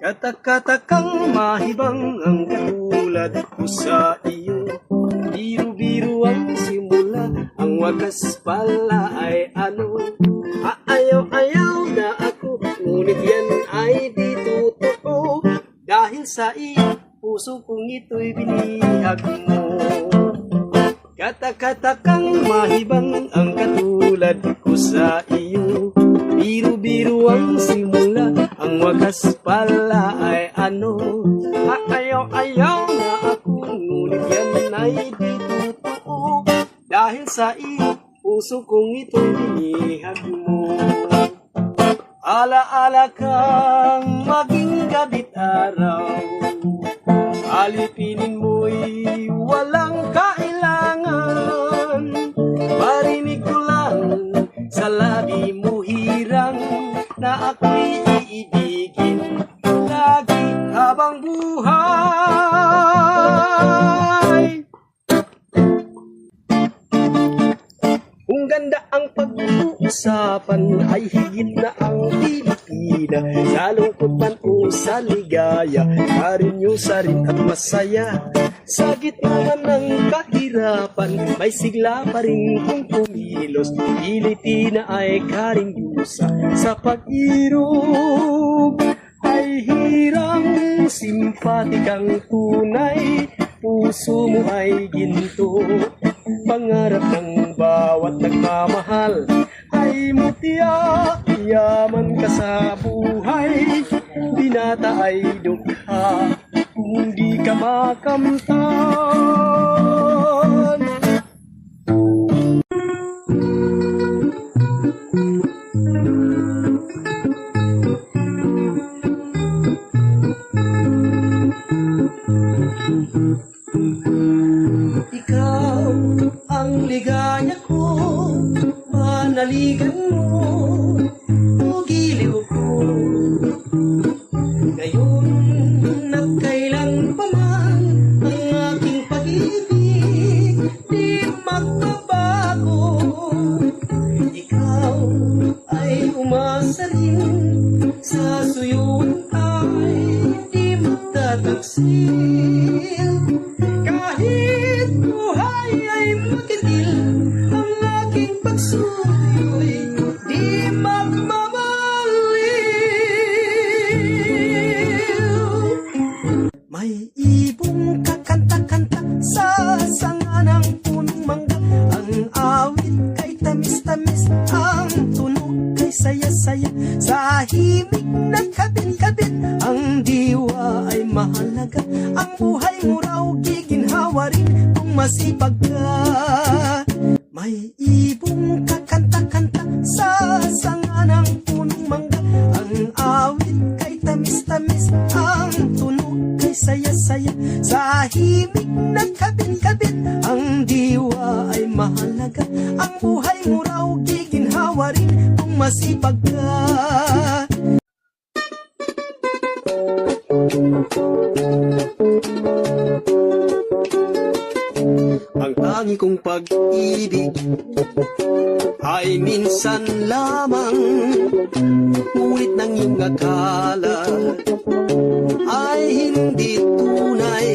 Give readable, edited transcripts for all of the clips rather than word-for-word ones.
Katak-katakang mahibang ang katulad ko sa iyo. Biro-biro ang simula, ang wakas pala ay ano. Ayaw-ayaw na ako, ngunit yan ay di totoo. Dahil sa iyo, puso kong ito'y binihag mo. Katak-katakang mahibang ang katulad ko sa iyo. Biro-biro ang simula, ang wakas pala ay ano. Ayaw-ayaw na ako, ngunit yan ay di totoo. Dahil sa iyo, puso kong ito'y binihag mo. Ala-ala kang maging gabit araw, alipinin mo'y walang kailangan. Marinig ko lang sa labi mo hirang na ako'y iibigin lagi habang buhay. Kung ganda ang pag-uusapan ay higit na ang Pilipina. Sa lungkot man o sa ligaya, karinyosa rin at masaya. Sa gitna man ng kahirapan, may sigla pa rin kung kumilos. Pilipina ay karinyosa sa pag-irog. Ay hirang simpatikang tunay, puso mo ay ginto. Pangarap ng bawat nagmamahal ay mutya, yaman ka sa buhay. Binata ay dukha kung di ka makamtan. Ikaw ang ligaya ko, manaligan mo, o giliw ko. Ngayon at kailan pa man ang aking pag-ibig di magbabago. Ikaw ay umasa rin, sa suyod ay di magtataksil. Kahit buhay ay makitil, ang aking pagsuyo'y di magmamaliw. May ibong kakanta-kanta sa sanga ng punong mangga. Ang awit kay tamis-tamis, ang tunog kay saya-saya. Sa himig na kabit-kabit, ang diwa ay mahalaga. Ang buhay mo raw giginhawa rin kung masipag ka. May ibong kakanta-kanta sa sanga ng punong mangga. Ang awit kay tamis-tamis, ang tunog kay saya-saya. Sa himig na kabit-kabit, ang diwa ay mahalaga. Ang buhay mo raw giginhawa rin kung masipag ka. Ang tangi kong pag-ibig ay minsan lamang, ngunit ng iyong akala ay hindi tunay.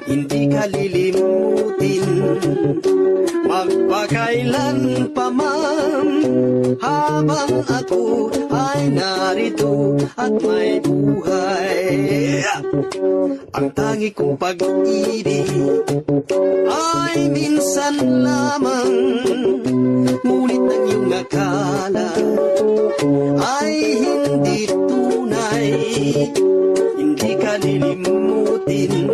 Hindi ka lilimutin magpakailan pa man, habang ako ay narito at may buhay. Ang tangi kong pag-ibig ay minsan lamang, ngunit ang iyong akala ay hindi tunay. Hindi ka lilimutin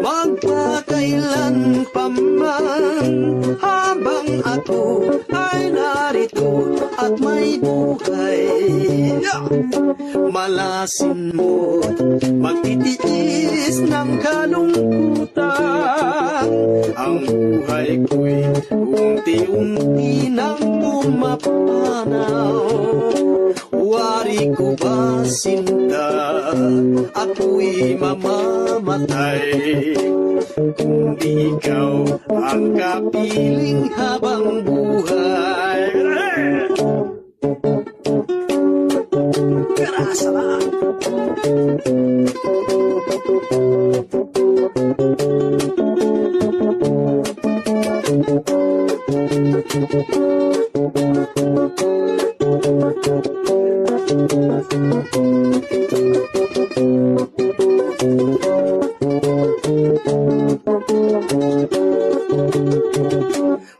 magpakailan pa man, habang ako ay narito at may buhay. Malasin mo't magtitiis ng kalungkutan. Ang buhay ko'y unti-unti nang pumapanaw. Wari ko ba sinta, ako'y mamamatay kung di ikaw ang kapiling habang buhay. Grasa lang.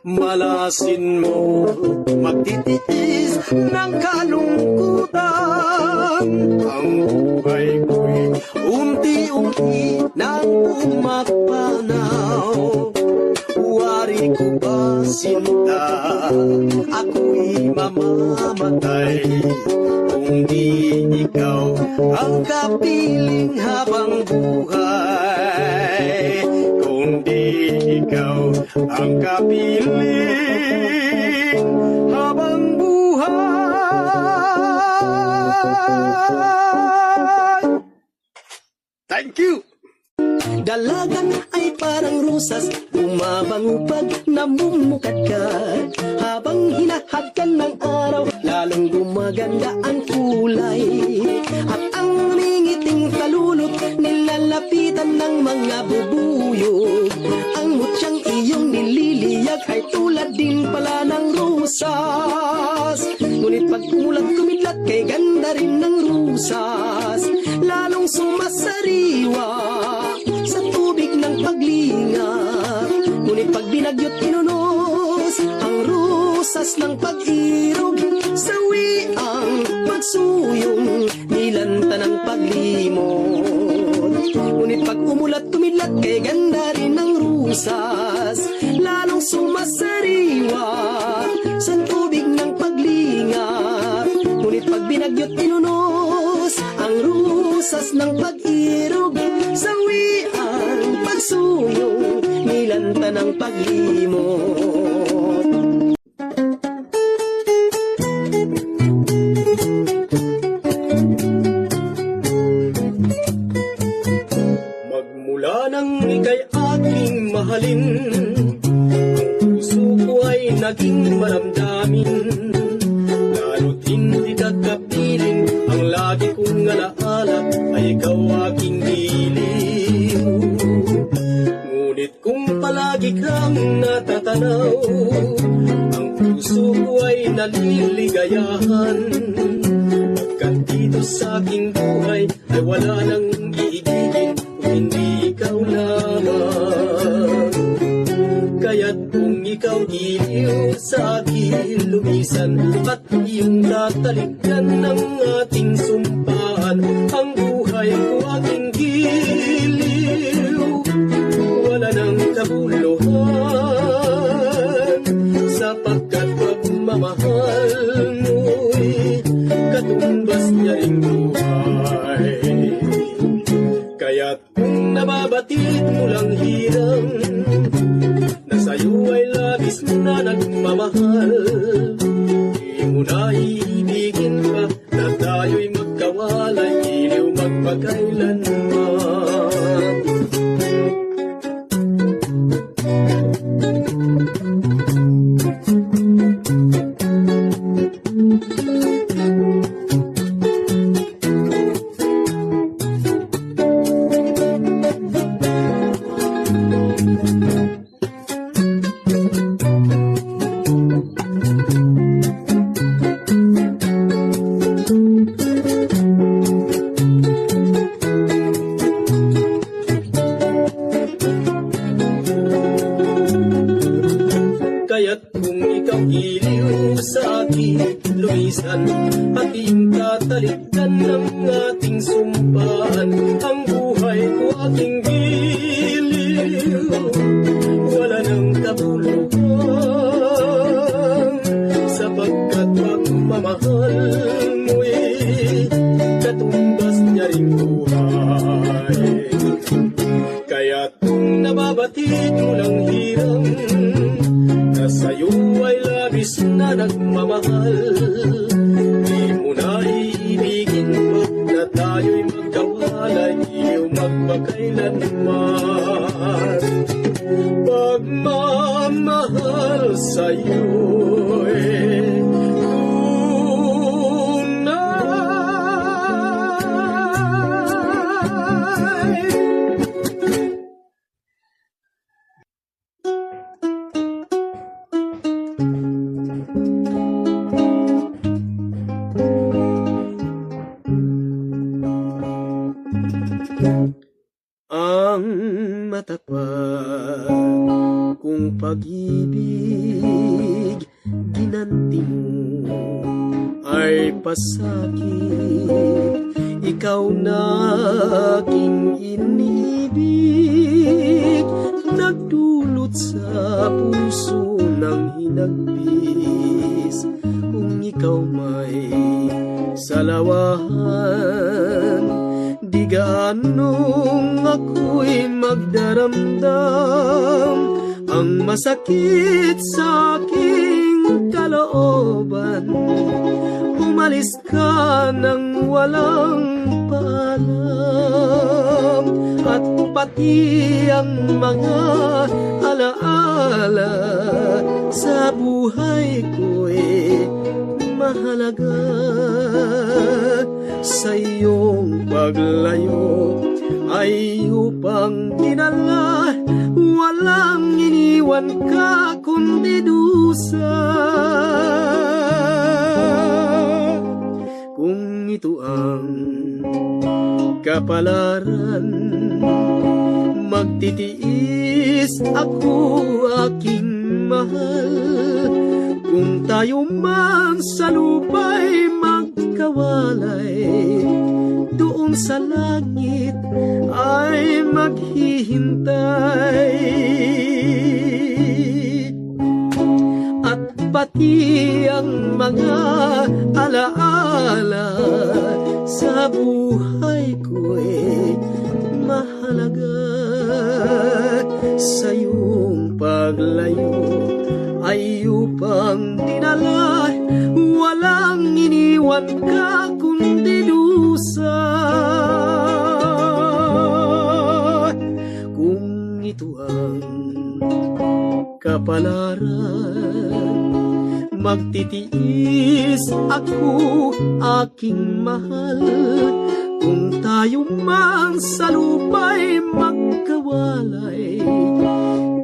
Malasin mo magtitiis ng kalungkutan. Ang buhay ko'y unti-unti nang umapanaw. Wari ko ba sinta, ako'y mamamatay kung di ikaw ang kapiling habang buhay. Kung di ikaw ang kapiling habang buhay. Thank you! Dalagan ay parang rusas, bumabango pag namumukadkad. Habang hinahagkan ng araw, lalong gumaganda ang kulay. At ang ringiting talulot, nilalapitan ng mga bubuyog. Ang mutyang iyong nililiyag ay tulad din pala ng rusas. Ngunit pag kumulat kumidlat, kay ganda rin ng rusas. Lalong sumasariwa sa tubig ng paglingap. Ngunit pag binagyot inunos ang rusas ng pag-irog, sawi ang pagsuyong nilanta ng paglimot. Ngunit pag umulat tumidlat, kay ganda rin ng rusas. Lalong sumasariwa sa tubig ng paglingap. Ngunit pag binagyot inunos ang rusas ng pag-irog, sawi ang pagsuyong nilanta ng paglimot. Magmula nang ika'y aking mahalin, ang puso ko ay naging maramdamin. Lalo't hindi kakapiling, ang lagi kong alaala ay ikaw aking giliw. Ngunit kung palagi kang natatanaw, ang puso ko ay naliligayahan. Pagkat dito sa aking buhay ay wala nang iibigin kung hindi ikaw lamang. Kaya't kung ikaw giliw sa akin lumisan, at iyong tatalikdan ng ating sumpaan, ang buhay ko aking giliw. Wala nang kabuluhan, sapagkat pagmamahal mo'y katumbas niya ring buhay. Kaya't kung nababatid mo lang hirang, na sa'yo ay labis na nagmamahal, di mo na iibigin pa na tayo'y magkawalay, iliw magpakailanman. Kaya't kung ikaw giliw sa akin lumisan, at iyong tatalikdan ng ating sumpaan, ang buhay ko aking giliw. Wala nang kabuluhan, sapagkat pagmamahal mo'y katumbas niya ring buhay. Kaya't kung nababatid mo lang hirang, na sa'yo ay labis na nagmamahal, di mo na iibigin pa na tayo'y magkawalay, iliw magpakailanman. Pagmamahal sa'yo'y tunay. nagpasakit, ikaw na aking inibig, nagdulot sa puso ng hinagpis. Kung ikaw may salawahan, di gaanong ako'y magdaramdam. Ang masakit sa aking kalooban, umalis ka nang walang paalam. At pati ang mga alaala sa buhay ko'y mahalaga. Sa iyong paglayo ay upang dinala, walang iniwan ka kundi dusa. Kung ito ang kapalaran, magtitiis ako aking mahal. Kung tayo man sa lupa'y magkawalay, doon sa langit ay maghihintay. At pati ang mga alaala sa buhay ko'y mahalaga. Sa iyong paglayo ay upang dinala, walang iniwan ka kundi dusa. Kung ito ang kapalaran, magtitiis ako aking mahal. Kung tayo man sa lupa'y magkawalay,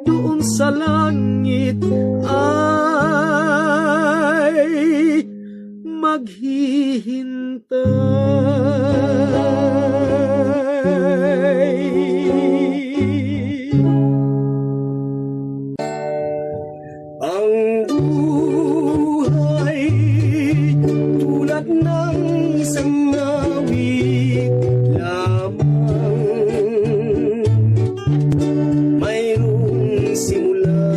doon sa langit ay maghihintay. Ang buhay tulad ng isang awit lamang, mayroong simula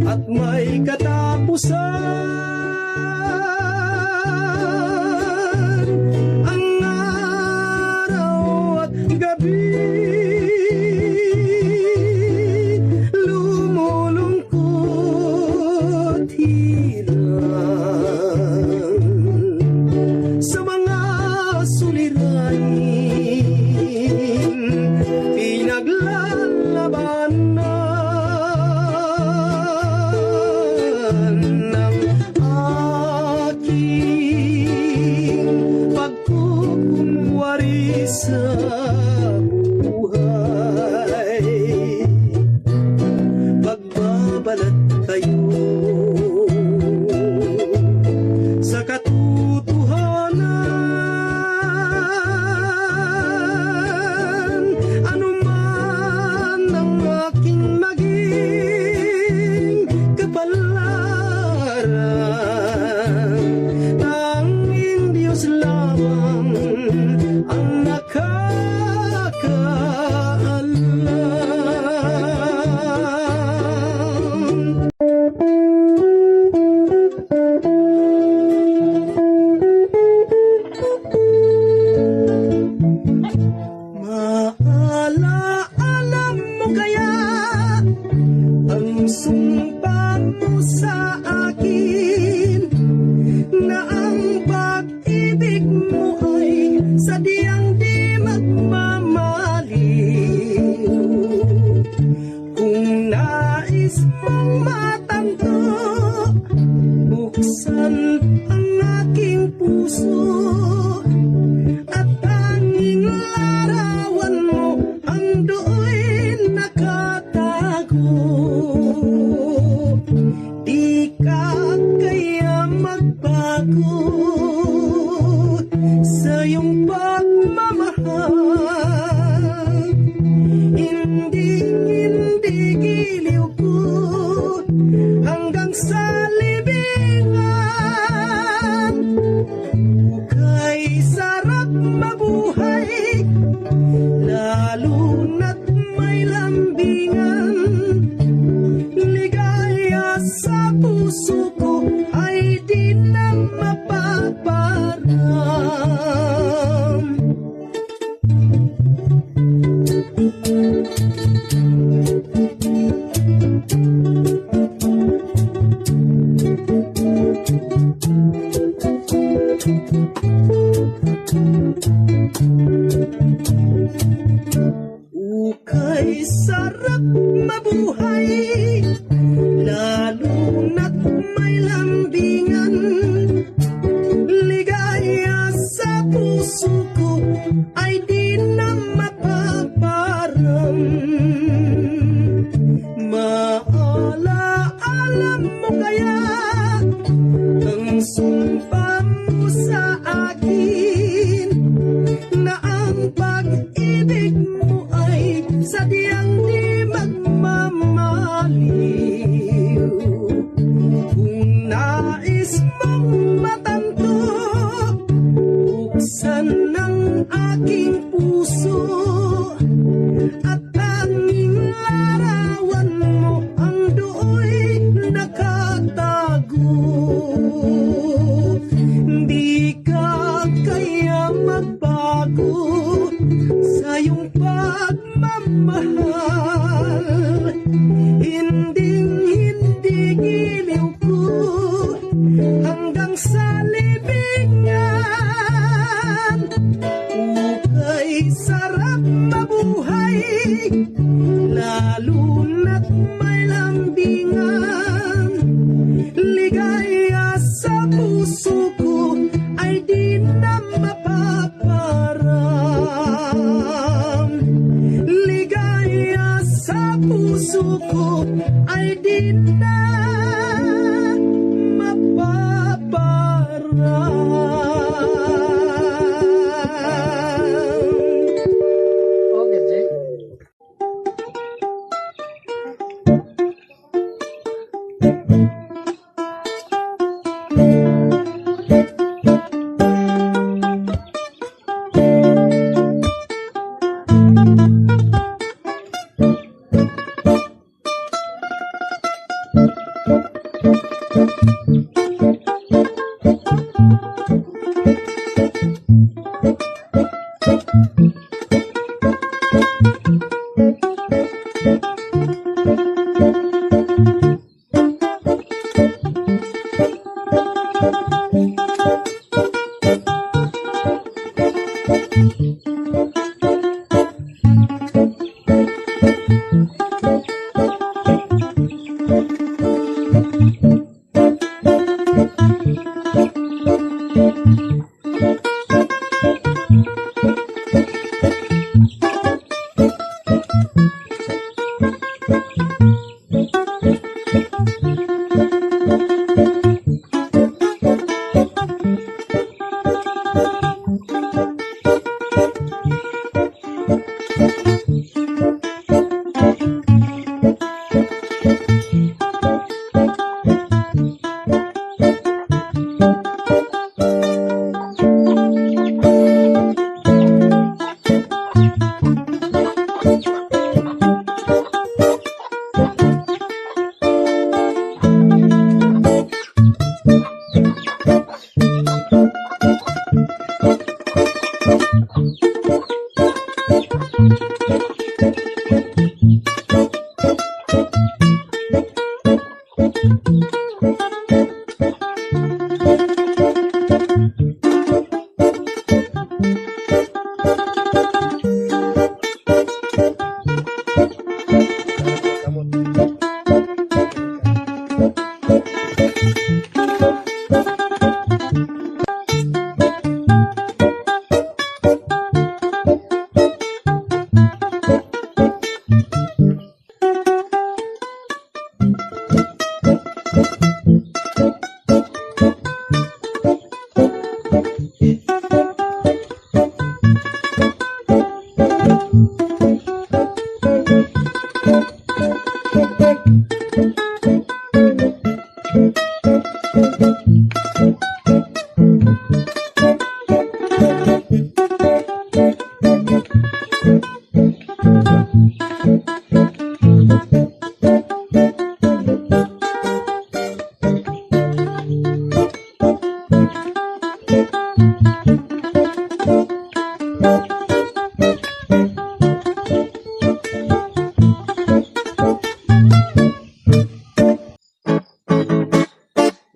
at may katapusan. Ang araw at gabi lumulungkot hirang sa mga suliranin, pinaglalabanan ng aking pagkukunwari sa buhay. Pagbabalat tayo sa katotohanan, anuman ang aking maging kapalaran, tanging Diyos lamang ang nakakaalam. Maalaala mo kaya ang sumpa mo sa akin, na ang pag-ibig mo ay sadyang di magmamaliw. Kung nais mong matanto, buksan ang aking puso, at tanging larawan mo ang do'y nakatago. Di ka kaya magbago sa iyong pagmamahal. Hindi giliw ko hanggang sa libingan. sumpa mo sa akin na ang pag-ibig mo ay sadyang di magmamaliw. Kung nais mong matanto, buksan ng aking puso at tanging larawan mo ang do'y nakatago. Di ka kaya magbago sa iyong pagmamahal. Hinding-hindi giliw ko hanggang sa libingan. Ukay sarap mabuhay, lalo na't may lambingan. Ligaya sa puso ko ay di na mapaparam. Ligaya sa puso ko ay di na mapaparam. Okay, Jay.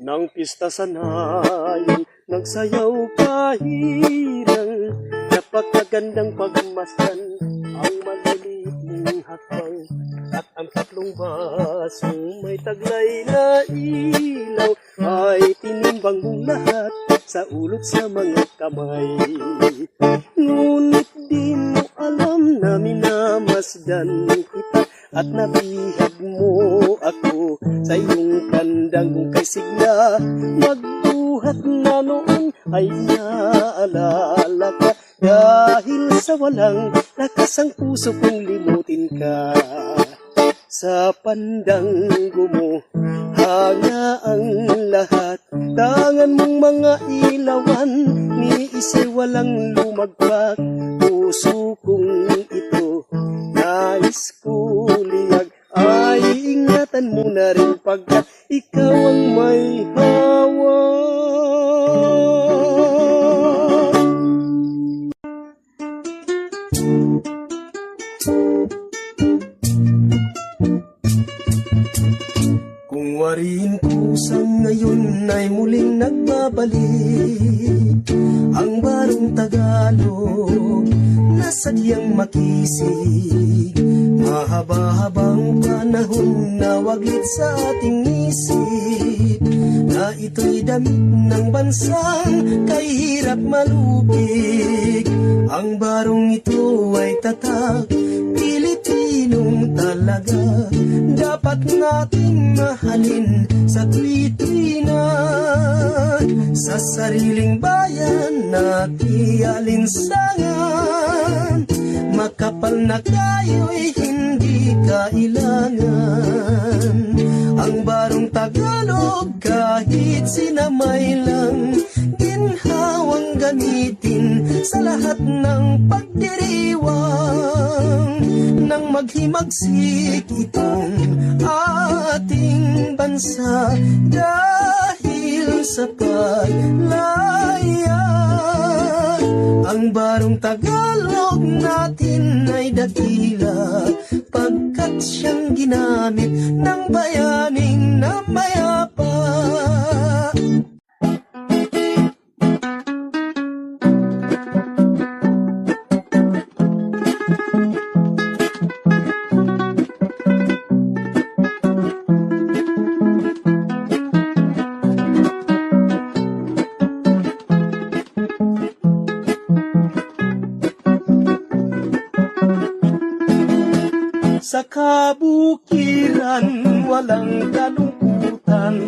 Nang pista sanayan, nagsayaw kahirang, napakagandang pagmasdan ang maliliit mong hakbang, at ang tatlong basong may taglay na ilaw ay tinimbang mong lahat sa ulot sa mga kamay. Ngunit di mo alam na minamasdan kita at nabihag mo ako sa iyong kandang kay sigla magbuhay. lahat na noon ay naalala ka. Dahil sa walang lakas ang puso kong limutin ka. Sa pandanggo mo, hanga ang lahat. Tangan mong mga ilawan, ni isa'y walang lumagpak. Puso kong ito, nais ko liyag. Ay ingatan mo na rin pagkat ikaw ang may hawak. Kung wariin kusang ngayon ay muling nagbabalik ang barong Tagalog na sadyang makisig. Mahaba-habang panahon na waglit sa ating isip, na ito'y damit ng bansang kahirap malupig. Ang barong ito ay tatak, Pilipinong talaga. Dapat nating mahalin sa tuwi-tuwi na. Sa sariling bayan natin alinsangan, makapal na kayo'y hindi kailangan. Ang barong Tagalog kahit sinamay lang, ginhawang gamitin sa lahat ng pagdiriwang. Nang maghimagsik itong ating bansa dahil sa paglaya. Ang barong Tagalog natin ay dakila pagkat siyang ginamit ng bayaning na mayapa. Sa kabukiran, walang kalungkutan.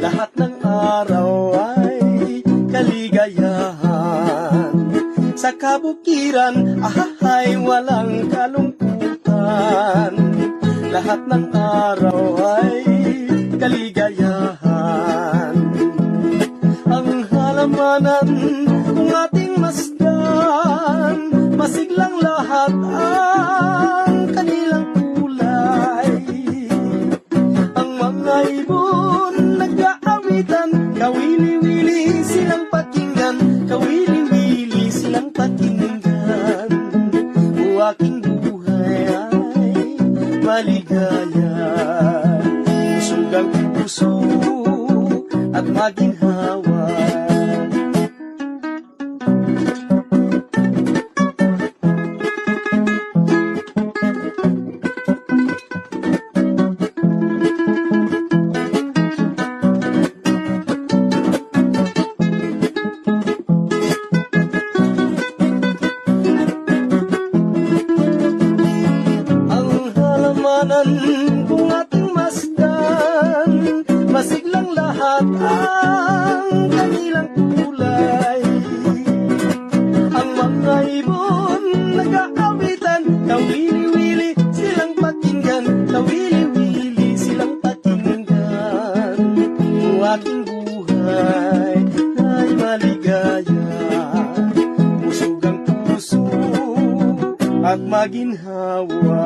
Lahat ng araw ay kaligayahan. Sa kabukiran, ay walang kalungkutan. Lahat ng araw ay kaligayahan. Ang halamanan ng ating masdan, masiglang lahat ang kanilang kulay. Ang mga ibon nag-aawitan, kawili-wili silang pakinggan, kawili-wili silang pakinggan. O aking buhay ay maligaya, busog ang puso at maginhawa. Kung ating masdan, masiglang lahat ang kanilang kulay. Ang mga ibon nag-aawitan, kawili-wili silang pakinggan, kawili-wili silang pakinggan. Kung aking buhay ay maligaya, busog ang puso at maginhawa.